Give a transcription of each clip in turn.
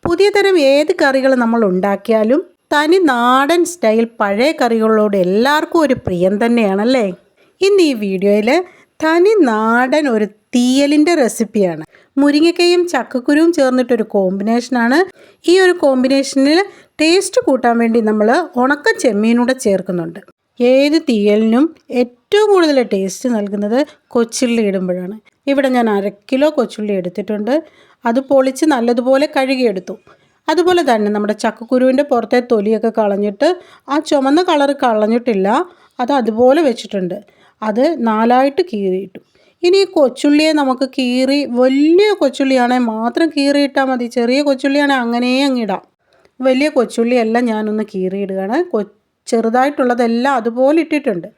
പുതിയ തരം ഏത് കറികൾ നമ്മൾ ഉണ്ടാക്കിയാലും തനി നാടൻ സ്റ്റൈൽ പഴയ കറികളോട് എല്ലാവർക്കും ഒരു പ്രിയം തന്നെയാണല്ലേ. ഇന്ന് ഈ വീഡിയോയിൽ തനി നാടൻ ഒരു തീയലിൻ്റെ റെസിപ്പിയാണ്. മുരിങ്ങക്കയും ചക്കക്കുരുവും ചേർന്നിട്ടൊരു കോമ്പിനേഷനാണ്. ഈ ഒരു കോമ്പിനേഷനിൽ ടേസ്റ്റ് കൂട്ടാൻ വേണ്ടി നമ്മൾ ഉണക്ക ചെമ്മീനൂടെ ചേർക്കുന്നുണ്ട്. ഏത് തീയലിനും ഏറ്റവും കൂടുതൽ ടേസ്റ്റ് നൽകുന്നത് കൊച്ചുള്ളി ഇടുമ്പോഴാണ്. ഇവിടെ ഞാൻ 1/2 കിലോ കൊച്ചുള്ളി എടുത്തിട്ടുണ്ട്. അത് പൊളിച്ച് നല്ലതുപോലെ കഴുകിയെടുത്തു. അതുപോലെ തന്നെ നമ്മുടെ ചക്കക്കുരുവിൻ്റെ പുറത്തെ തൊലിയൊക്കെ കളഞ്ഞിട്ട് ആ ചുമന്ന കളറ് കളഞ്ഞിട്ടില്ല, അത് അതുപോലെ വെച്ചിട്ടുണ്ട്. അത് 4ആയിട്ട് കീറിയിട്ടു. ഇനി ഈ കൊച്ചുള്ളിയെ നമുക്ക് വലിയ കൊച്ചുള്ളിയാണെങ്കിൽ മാത്രം കീറിയിട്ടാൽ മതി. ചെറിയ കൊച്ചുള്ളിയാണെങ്കിൽ അങ്ങനെ അങ്ങിടാം. വലിയ കൊച്ചുള്ളിയെല്ലാം ഞാനൊന്ന് കീറിയിടുകയാണ്. ചെറുതായിട്ടുള്ളതെല്ലാം അതുപോലെ ഇട്ടിട്ടുണ്ട്.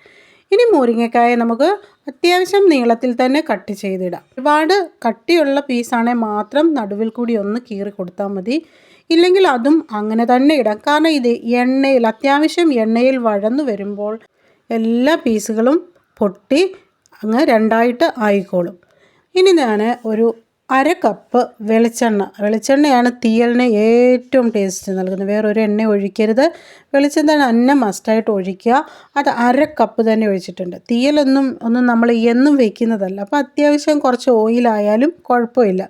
ഇനി മുരിങ്ങക്കായ നമുക്ക് അത്യാവശ്യം നീളത്തിൽ തന്നെ കട്ട് ചെയ്തിടാം. ഒരുപാട് കട്ടിയുള്ള പീസാണെങ്കിൽ മാത്രം നടുവിൽ കൂടി ഒന്ന് കീറി കൊടുത്താൽ മതി. ഇല്ലെങ്കിൽ അതും അങ്ങനെ തന്നെ ഇടാം. കാരണം ഇത് അത്യാവശ്യം എണ്ണയിൽ വഴന്നു വരുമ്പോൾ എല്ലാ പീസുകളും പൊട്ടി അങ്ങ് 2ആയിട്ട് ആയിക്കോളും. ഇനി ഞാൻ ഒരു 1/2 കപ്പ് വെളിച്ചെണ്ണയാണ് തീയലിന് ഏറ്റവും ടേസ്റ്റ് നൽകുന്നത്. വേറൊരു എണ്ണ ഒഴിക്കരുത്. വെളിച്ചെണ്ണ തന്നെ മസ്റ്റായിട്ട് ഒഴിക്കുക. അത് 1/2 കപ്പ് തന്നെ ഒഴിച്ചിട്ടുണ്ട്. തീയലൊന്നും നമ്മൾ എന്നും വെക്കുന്നതല്ല. അപ്പോൾ അത്യാവശ്യം കുറച്ച് ഓയിലായാലും കുഴപ്പമില്ല.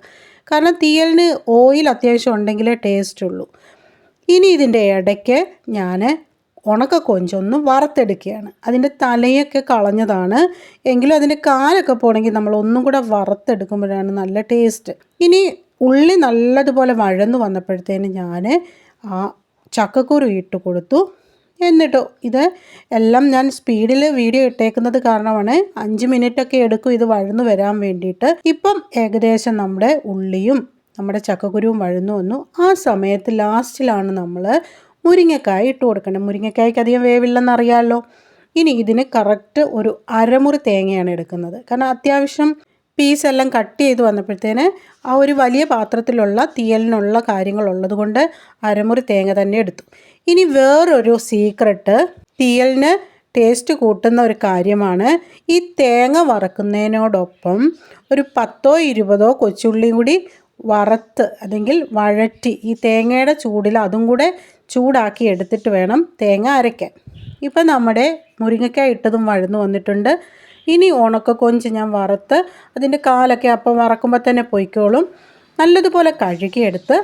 കാരണം തീയലിന് ഓയിൽ അത്യാവശ്യം ഉണ്ടെങ്കിലേ ടേസ്റ്റ് ഉള്ളൂ. ഇനി ഇതിൻ്റെ ഇടയ്ക്ക് ഞാൻ ഉണക്ക കൊഞ്ചൊന്ന് വറുത്തെടുക്കുകയാണ്. അതിൻ്റെ തലയൊക്കെ കളഞ്ഞതാണ്, എങ്കിലും അതിൻ്റെ കാലൊക്കെ പോകണമെങ്കിൽ നമ്മൾ ഒന്നും കൂടെ വറുത്തെടുക്കുമ്പോഴാണ് നല്ല ടേസ്റ്റ്. ഇനി ഉള്ളി നല്ലതുപോലെ വഴന്നു വന്നപ്പോഴത്തേന് ഞാൻ ആ ചക്കക്കുരു ഇട്ട് കൊടുത്തു. എന്നിട്ടോ ഇത് എല്ലാം ഞാൻ സ്പീഡിൽ വീഡിയോ ഇട്ടേക്കുന്നത് കാരണമാണ് 5 മിനിറ്റൊക്കെ എടുക്കും ഇത് വഴന്നു വരാൻ വേണ്ടിയിട്ട്. ഇപ്പം ഏകദേശം നമ്മുടെ ഉള്ളിയും നമ്മുടെ ചക്കക്കുരുവും വഴന്നു വന്നു. ആ സമയത്ത് ലാസ്റ്റിലാണ് നമ്മൾ മുരിങ്ങക്കായ ഇട്ട് കൊടുക്കണം. മുരിങ്ങക്കായ്ക്ക് അധികം വേവില്ലെന്നറിയാമല്ലോ. ഇനി ഇതിന് കറക്റ്റ് ഒരു 1/2 മുറി തേങ്ങയാണ് എടുക്കുന്നത്. കാരണം അത്യാവശ്യം പീസെല്ലാം കട്ട് ചെയ്ത് വന്നപ്പോഴത്തേന് ആ ഒരു വലിയ പാത്രത്തിലുള്ള തീയലിനുള്ള കാര്യങ്ങളുള്ളത് കൊണ്ട് 1/2 മുറി തേങ്ങ തന്നെ എടുത്തു. ഇനി വേറൊരു സീക്രട്ട്, തീയലിന് ടേസ്റ്റ് കൂട്ടുന്ന ഒരു കാര്യമാണ് ഈ തേങ്ങ വറക്കുന്നതിനോടൊപ്പം ഒരു 10 20 കൊച്ചുള്ളിയും കൂടി വറുത്ത് അല്ലെങ്കിൽ വഴറ്റി ഈ തേങ്ങയുടെ ചൂടിൽ അതും കൂടെ ചൂടാക്കി എടുത്തിട്ട് വേണം തേങ്ങ അരയ്ക്കാൻ. ഇപ്പം നമ്മുടെ മുരിങ്ങക്കായ ഇട്ടതും വഴന്നു വന്നിട്ടുണ്ട്. ഇനി ഉണക്ക കൊഞ്ച് ഞാൻ വറുത്ത് അതിൻ്റെ കാലൊക്കെ അപ്പം വറക്കുമ്പോൾ തന്നെ പൊയ്ക്കോളും. നല്ലതുപോലെ കഴുകിയെടുത്ത്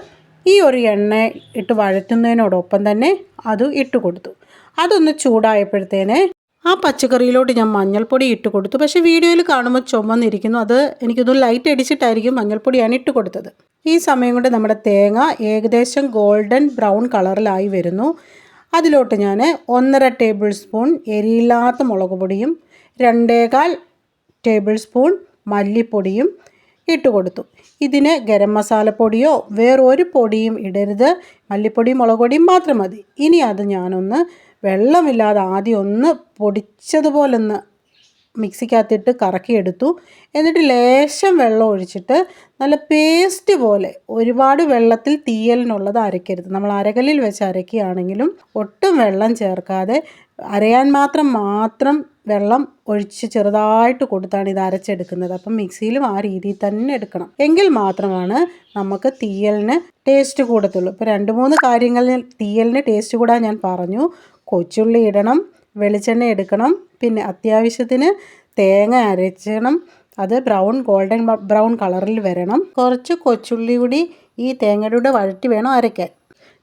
ഈ ഒരു എണ്ണ ഇട്ട് വഴറ്റുന്നതിനോടൊപ്പം തന്നെ അത് ഇട്ട് കൊടുത്തു. അതൊന്ന് ചൂടായപ്പോഴത്തേന് ആ പച്ചക്കറിയിലോട്ട് ഞാൻ മഞ്ഞൾപ്പൊടി ഇട്ട് കൊടുത്തു. പക്ഷേ വീഡിയോയിൽ കാണുമ്പോൾ ചുമന്നിരിക്കുന്നു. അത് എനിക്കൊന്ന് ലൈറ്റ് അടിച്ചിട്ടായിരിക്കും മഞ്ഞൾപ്പൊടിയാണ് ഇട്ട് കൊടുത്തത്. ഈ സമയം കൊണ്ട് നമ്മുടെ തേങ്ങ ഏകദേശം ഗോൾഡൻ ബ്രൗൺ കളറിലായി വരുന്നു. അതിലോട്ട് ഞാൻ 1.5 ടേബിൾ സ്പൂൺ എരിയില്ലാത്ത മുളക് പൊടിയും 2.25 ടേബിൾ സ്പൂൺ മല്ലിപ്പൊടിയും ഇട്ട് കൊടുത്തു. ഇതിന് ഗരം മസാലപ്പൊടിയോ വേറൊരു പൊടിയും ഇടരുത്. മല്ലിപ്പൊടിയും മുളക് പൊടിയും മാത്രം മതി. ഇനി അത് ഞാനൊന്ന് വെള്ളമില്ലാതെ ആദ്യം ഒന്ന് പൊടിച്ചതുപോലൊന്ന് മിക്സിക്കകത്തിട്ട് കറക്കിയെടുത്തു. എന്നിട്ട് ലേശം വെള്ളം ഒഴിച്ചിട്ട് നല്ല പേസ്റ്റ് പോലെ, ഒരുപാട് വെള്ളത്തിൽ തീയലിനുള്ളത് അരയ്ക്കരുത്. നമ്മൾ അരകല്ലിൽ വെച്ച് അരയ്ക്കുകയാണെങ്കിലും ഒട്ടും വെള്ളം ചേർക്കാതെ അരയാൻ മാത്രം വെള്ളം ഒഴിച്ച് ചെറുതായിട്ട് കൊടുത്താണ് ഇത് അരച്ചെടുക്കുന്നത്. അപ്പം മിക്സിയിലും ആ രീതിയിൽ തന്നെ എടുക്കണം. എങ്കിൽ മാത്രമാണ് നമുക്ക് തീയലിന് ടേസ്റ്റ് കൂടത്തുള്ളൂ. ഇപ്പോൾ 2-3 കാര്യങ്ങളിൽ തീയലിന് ടേസ്റ്റ് കൂടാൻ ഞാൻ പറഞ്ഞു. കൊച്ചുള്ളി ഇടണം, വെളിച്ചെണ്ണ എടുക്കണം, പിന്നെ അത്യാവശ്യത്തിന് തേങ്ങ അരച്ചണം, അത് ഗോൾഡൻ ബ്രൗൺ കളറിൽ വരണം. കുറച്ച് കൊച്ചുള്ളി കൂടി ഈ തേങ്ങയുടെ കൂടെ വഴറ്റി വേണം അരയ്ക്കാൻ.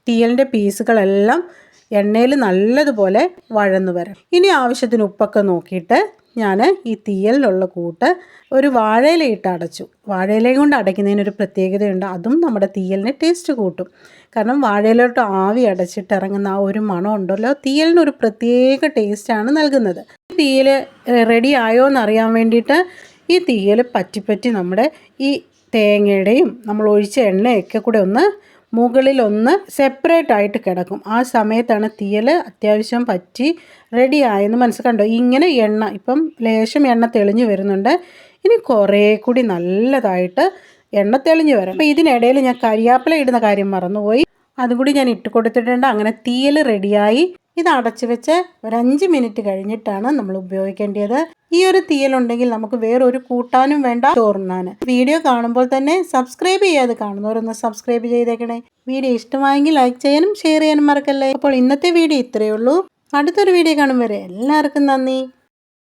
തീയലിൻ്റെ പീസുകളെല്ലാം എണ്ണയിൽ നല്ലതുപോലെ വഴന്നു വരണം. ഇനി ആവശ്യത്തിന് ഉപ്പൊക്കെ നോക്കിയിട്ട് ഞാൻ ഈ തീയലിലുള്ള കൂട്ട് ഒരു വാഴയിലയിട്ട് അടച്ചു. വാഴയിലയും കൊണ്ട് അടയ്ക്കുന്നതിനൊരു പ്രത്യേകതയുണ്ട്. അതും നമ്മുടെ തീയലിന് ടേസ്റ്റ് കൂട്ടും. കാരണം വാഴയിലോട്ട് ആവി അടച്ചിട്ട് ഇറങ്ങുന്ന ആ ഒരു മണം ഉണ്ടല്ലോ, തീയലിനൊരു പ്രത്യേക ടേസ്റ്റാണ് നൽകുന്നത്. തീയൽ റെഡി ആയോ എന്നറിയാൻ വേണ്ടിയിട്ട് ഈ തീയൽ പറ്റി നമ്മുടെ ഈ തേങ്ങയുടെയും നമ്മൾ ഒഴിച്ച എണ്ണയൊക്കെ കൂടെ ഒന്ന് മുകളിലൊന്ന് സെപ്പറേറ്റ് ആയിട്ട് കിടക്കും. ആ സമയത്താണ് തീയൽ അത്യാവശ്യം പറ്റി റെഡി ആയെന്ന് കണ്ടോ. ഇങ്ങനെ എണ്ണ ഇപ്പം ലേശം എണ്ണ തെളിഞ്ഞു വരുന്നുണ്ട്. ഇനി കുറേ കൂടി നല്ലതായിട്ട് എണ്ണ തെളിഞ്ഞു വരാം. അപ്പോൾ ഇതിനിടയിൽ ഞാൻ കരിയാപ്പില ഇടുന്ന കാര്യം മറന്നുപോയി. അതും കൂടി ഞാൻ ഇട്ട് കൊടുത്തിട്ടുണ്ട്. അങ്ങനെ തീയൽ റെഡിയായി. ഇത് അടച്ചു വെച്ച് ഒരു 5 മിനിറ്റ് കഴിഞ്ഞിട്ടാണ് നമ്മൾ ഉപയോഗിക്കേണ്ടത്. ഈ ഒരു തീയലുണ്ടെങ്കിൽ നമുക്ക് വേറൊരു കൂട്ടാനും വേണ്ട ചോറുണ്ണാൻ. വീഡിയോ കാണുമ്പോൾ തന്നെ സബ്സ്ക്രൈബ് ചെയ്യാതെ കാണുന്നവരൊന്ന് സബ്സ്ക്രൈബ് ചെയ്തേക്കണേ. വീഡിയോ ഇഷ്ടമായെങ്കിൽ ലൈക്ക് ചെയ്യാനും ഷെയർ ചെയ്യാനും മറക്കല്ലേ. അപ്പോൾ ഇന്നത്തെ വീഡിയോ ഇത്രയേ ഉള്ളൂ. അടുത്തൊരു വീഡിയോ കാണും വരെ എല്ലാവർക്കും നന്ദി.